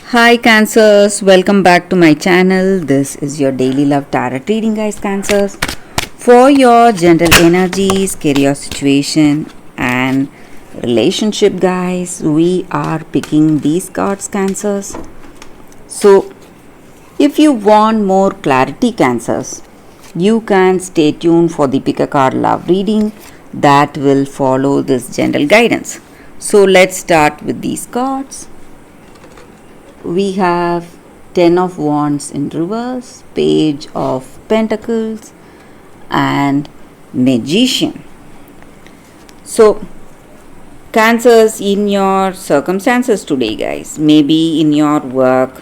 Hi Cancers, welcome back to my channel. This is your daily love tarot reading, guys. Cancers, for your general energies, career situation, and relationship, guys. We are picking these cards, Cancers. So, if you want more clarity, Cancers, you can stay tuned for the pick a card love reading that will follow this general guidance. So, let's start with these cards. We have Ten of Wands in reverse, Page of Pentacles, and Magician. So, Cancers, in your circumstances today, guys, maybe in your work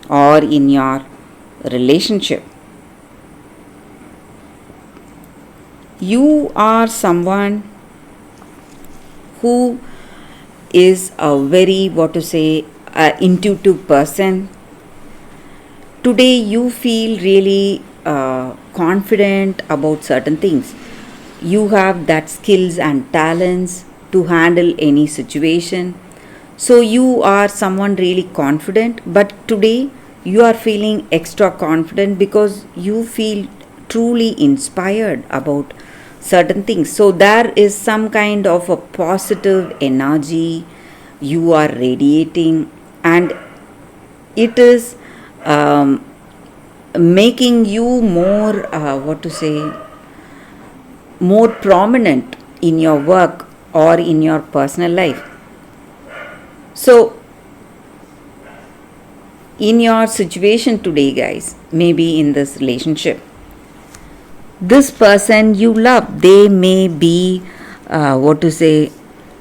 or in your relationship, you are someone who is a very, intuitive person. Today you feel really confident about certain things. You have that skills and talents to handle any situation. So you are someone really confident, but today you are feeling extra confident because you feel truly inspired about certain things. So there is some kind of a positive energy you are radiating, and it is making you more more prominent in your work or in your personal life. So in your situation today, guys, maybe in this relationship, this person you love, they may be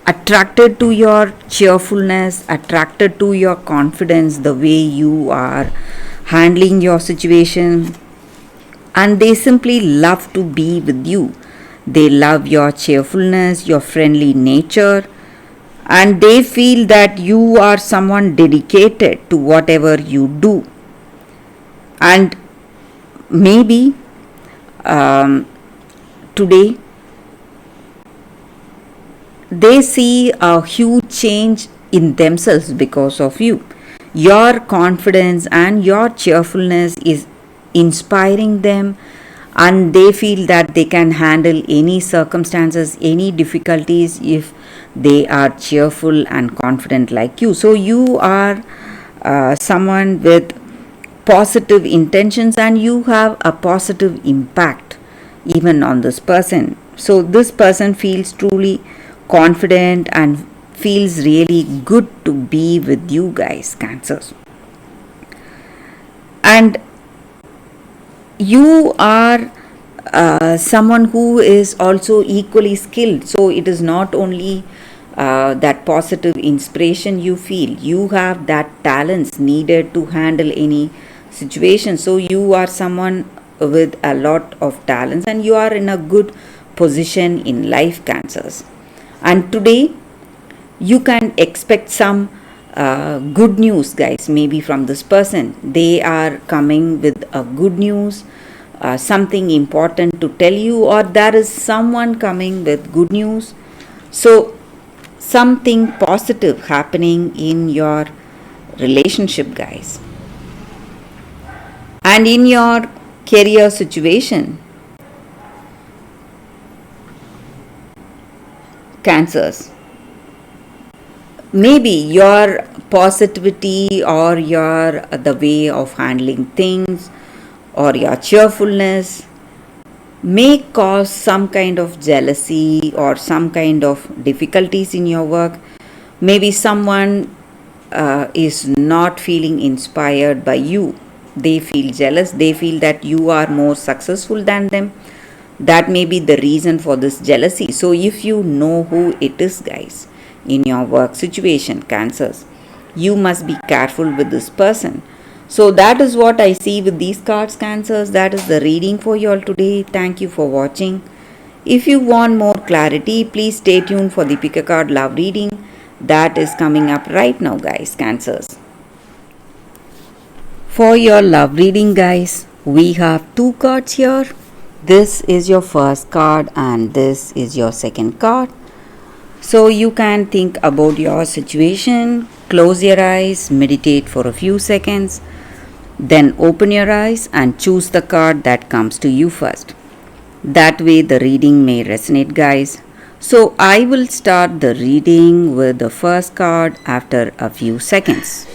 attracted to your cheerfulness, attracted to your confidence, the way you are handling your situation, and they simply love to be with you. They love your cheerfulness, your friendly nature, and they feel that you are someone dedicated to whatever you do. And maybe today they see a huge change in themselves because of you. Your confidence and your cheerfulness is inspiring them, and they feel that they can handle any circumstances, any difficulties if they are cheerful and confident like you. So you are someone with positive intentions, and you have a positive impact even on this person. So this person feels truly confident and feels really good to be with you guys, Cancers. And you are someone who is also equally skilled. So it is not only that positive inspiration you feel, you have that talents needed to handle any situation. So you are someone with a lot of talents, and you are in a good position in life, Cancers. And today you can expect some good news, guys, maybe from this person. They are coming with a good news, something important to tell you, or there is someone coming with good news. So something positive happening in your relationship, guys. And in your career situation, Cancers, maybe your positivity or your the way of handling things or your cheerfulness may cause some kind of jealousy or some kind of difficulties in your work. Maybe someone is not feeling inspired by you. They feel jealous, they feel that you are more successful than them. That may be the reason for this jealousy. So if you know who it is, guys, in your work situation, Cancers, you must be careful with this person. So that is what I see with these cards, Cancers. That is the reading for you all today. Thank you for watching. If you want more clarity, please stay tuned for the pick a card love reading that is coming up right now, guys, Cancers. For your love reading, guys, we have two cards here. This is your first card and this is your second card. So you can think about your situation, close your eyes, meditate for a few seconds, then open your eyes and choose the card that comes to you first. That way, the reading may resonate, guys. So, I will start the reading with the first card after a few seconds.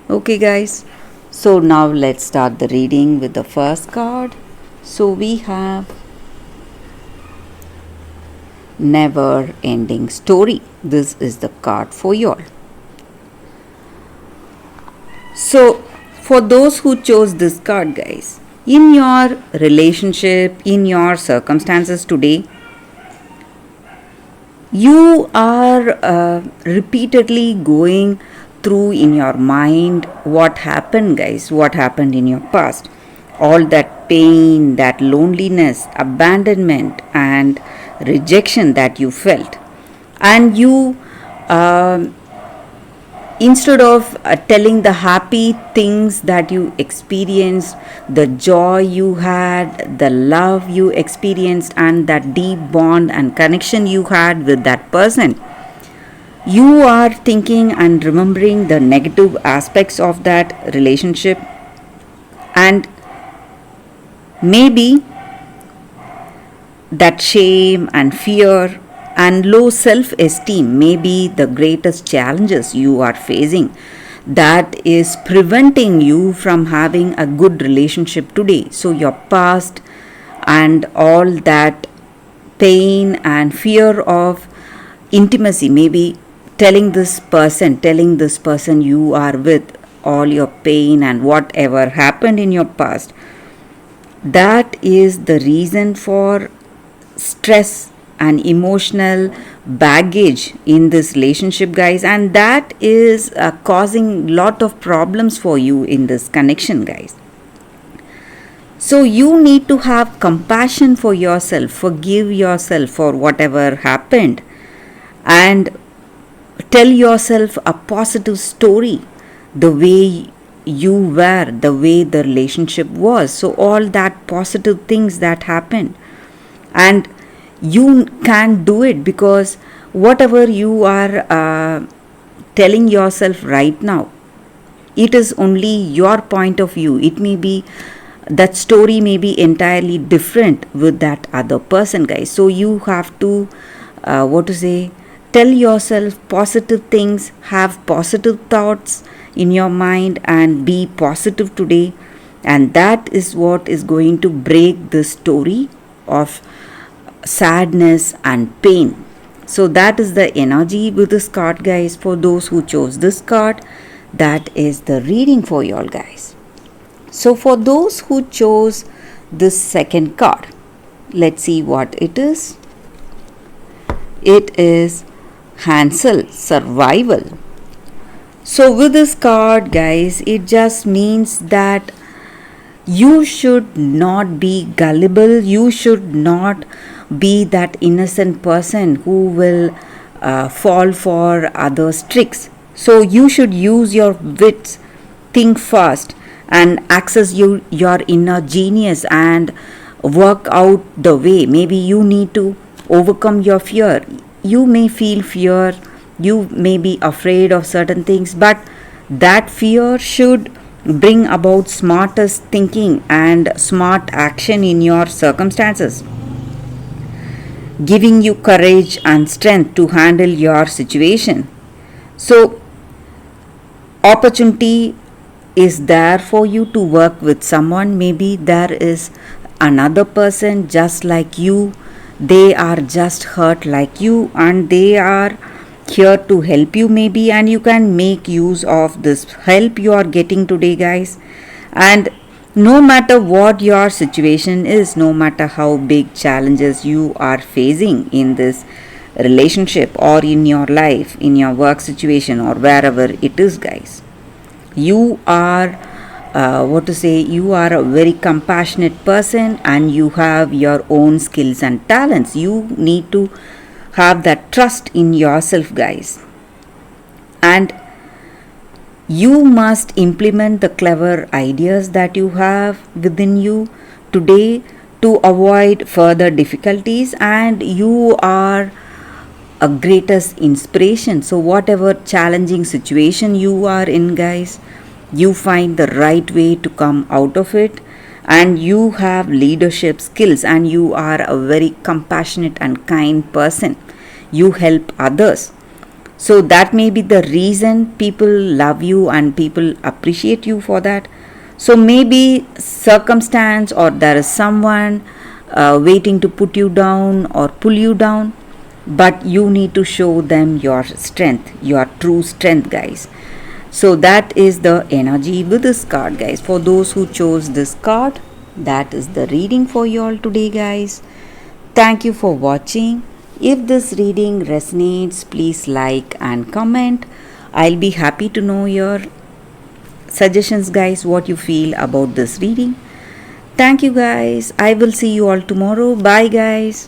Okay, guys. So, now let's start the reading with the first card. So, we have Never Ending Story. This is the card for you all. So, for those who chose this card, guys, in your relationship, in your circumstances today, you are repeatedly going through in your mind what happened, guys, what happened in your past. All that pain, that loneliness, abandonment, and rejection that you felt. And you instead of telling the happy things that you experienced, the joy you had, the love you experienced, and that deep bond and connection you had with that person, you are thinking and remembering the negative aspects of that relationship, and maybe that shame and fear and low self-esteem may be the greatest challenges you are facing that is preventing you from having a good relationship today. So your past and all that pain and fear of intimacy, maybe telling this person you are with all your pain and whatever happened in your past, that is the reason for stress and emotional baggage in this relationship, guys, and that is causing lot of problems for you in this connection, guys. So you need to have compassion for yourself, forgive yourself for whatever happened, and tell yourself a positive story, the way you were, the way the relationship was. So all that positive things that happened, and you can do it, because whatever you are telling yourself right now, it is only your point of view. It may be that story may be entirely different with that other person, guys. So you have to tell yourself positive things, have positive thoughts in your mind, and be positive today, and that is what is going to break the story of sadness and pain. So that is the energy with this card, guys. For those who chose this card, that is the reading for you all, guys. So for those who chose this second card, let's see what it is. It is Hansel, Survival. So with this card, guys, it just means that you should not be gullible. You should not be that innocent person who will fall for others' tricks. So you should use your wits, think fast, and access your inner genius and work out the way. Maybe you need to overcome your fear. You may feel fear, you may be afraid of certain things, but that fear should bring about smartest thinking and smart action in your circumstances, giving you courage and strength to handle your situation. So opportunity is there for you to work with someone. Maybe there is another person just like you, they are just hurt like you, and they are here to help you maybe, and you can make use of this help you are getting today, guys. And no matter what your situation is, no matter how big challenges you are facing in this relationship or in your life, in your work situation or wherever it is, guys, you are you are a very compassionate person, and you have your own skills and talents. You need to have that trust in yourself, guys, and you must implement the clever ideas that you have within you today to avoid further difficulties, and you are a greatest inspiration. So whatever challenging situation you are in, guys, you find the right way to come out of it, and you have leadership skills, and you are a very compassionate and kind person. You help others, so that may be the reason people love you and people appreciate you for that. So maybe circumstance, or there is someone waiting to put you down or pull you down, but you need to show them your strength, your true strength, guys. So that is the energy with this card, guys. For those who chose this card, that is the reading for you all today, guys. Thank you for watching. If this reading resonates, please like and comment. I'll be happy to know your suggestions, guys, what you feel about this reading. Thank you, guys. I will see you all tomorrow. Bye, guys.